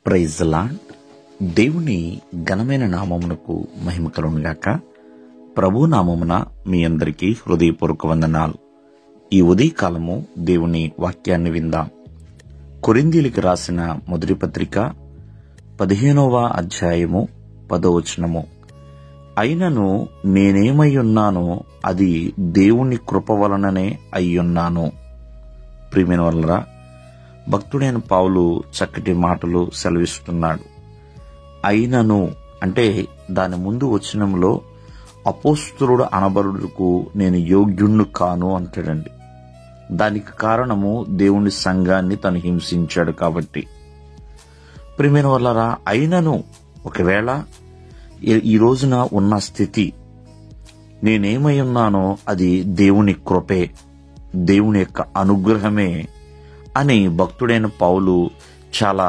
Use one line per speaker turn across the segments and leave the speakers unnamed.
Praise the lord. దేవుని ఘనమైన నామమునకు మహిమ కలుగునుగాక. ప్రభు నామమున మీ అందరికీ హృదయపూర్వక వందనాలు. ఈ ఉదయకాలము దేవుని వాక్యాన్ని విందాం. కొరింథీయులకు రాసిన మొదటి పత్రిక 15వ అధ్యాయము 10వ వచనము. అయినను నేనేమై ఉన్నానో అది దేవుని కృప వలననే అయ్యున్నాను. ప్రియమైన వాళ్ళరా, భక్తుడైన పౌలు చక్కటి మాటలు సెలవిస్తున్నాడు. అయినను అంటే దాని ముందు వచనంలో అపోస్తలుడు అనబడుటకు నేను యోగ్యుణ్ణి కాను అంటాడండి. దానికి కారణము దేవుని సంఘాన్ని తను హింసించాడు కాబట్టి. ప్రియమైన వాళ్ళరా, అయినను ఒకవేళ ఈ రోజున ఉన్న స్థితి నేనేమై ఉన్నానో అది దేవుని కృపే, దేవుని యొక్క అనుగ్రహమే అని భక్తుడైన పౌలు చాలా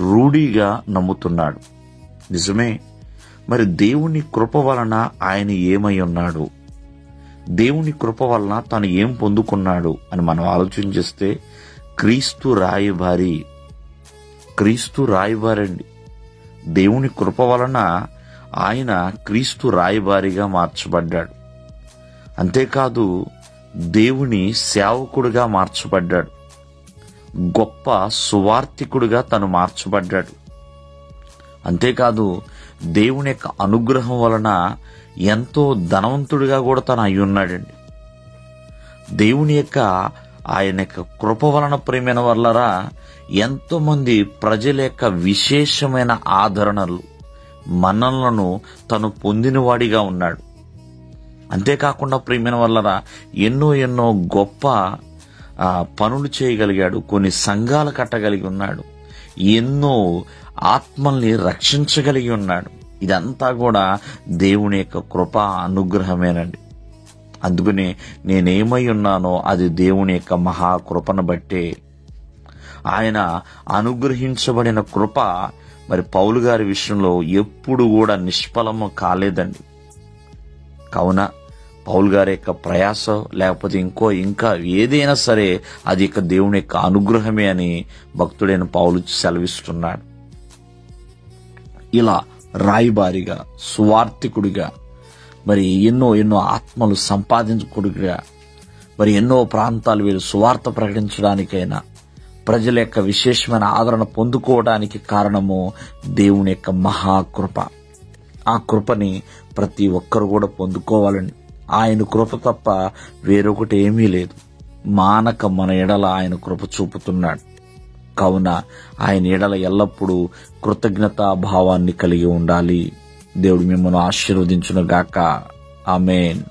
రూఢిగా నమ్ముతున్నాడు. నిజమే. మరి దేవుని కృప వలన ఆయన ఏమై ఉన్నాడు, దేవుని కృప వలన తను ఏం పొందుకున్నాడు అని మనం ఆలోచన చేస్తే క్రీస్తు రాయబారండి. దేవుని కృప వలన ఆయన క్రీస్తు రాయబారిగా మార్చబడ్డాడు. అంతేకాదు, దేవుని సేవకుడిగా మార్చబడ్డాడు. గొప్ప సువార్తికుడిగా తను మార్చబడ్డాడు. అంతేకాదు, దేవుని యొక్క అనుగ్రహం వలన ఎంతో ధనవంతుడిగా కూడా తను అయి ఉన్నాడండి. దేవుని యొక్క ఆయన యొక్క కృప వలన ప్రియమైన వాళ్ళరా ఎంతో మంది ప్రజల యొక్క విశేషమైన ఆదరణలు మన్ననలను తను పొందినవాడిగా ఉన్నాడు. అంతేకాకుండా ప్రియమైన వాళ్ళరా ఎన్నో గొప్ప పనులు చేయగలిగాడు. కొన్ని సంఘాలు కట్టగలిగి ఉన్నాడు. ఎన్నో ఆత్మల్ని రక్షించగలిగి ఉన్నాడు. ఇదంతా కూడా దేవుని యొక్క కృప అనుగ్రహమేనండి. అందుకని నేనేమై ఉన్నానో అది దేవుని యొక్క మహాకృపను బట్టే. ఆయన అనుగ్రహించబడిన కృప మరి పౌలు గారి విషయంలో ఎప్పుడు కూడా నిష్ఫలము కాలేదండి. కావున పౌలు గారి యొక్క ప్రయాసం లేకపోతే ఇంకా ఏదైనా సరే అది ఇక దేవుని యొక్క అనుగ్రహమే అని భక్తుడైన పౌలు సెలవిస్తున్నాడు. ఇలా రాయబారిగా, సువార్తికుడిగా, మరి ఎన్నో ఆత్మలు సంపాదించుకుడిగా, మరి ఎన్నో ప్రాంతాలు వీళ్ళు సువార్త ప్రకటించడానికైనా ప్రజల యొక్క విశేషమైన ఆదరణ పొందుకోవడానికి కారణము దేవుని యొక్క మహాకృప. ఆ కృపని ప్రతి ఒక్కరు కూడా పొందుకోవాలని, ఆయన కృప తప్ప వేరొకటి ఏమీ లేదు. మానక మన ఎడల ఆయన కృప చూపుతున్నాడు. కావున ఆయన ఎడల ఎల్లప్పుడూ కృతజ్ఞతా భావాన్ని కలిగి ఉండాలి. దేవుడు మిమ్మల్ని ఆశీర్వదించును గాక. ఆమేన్.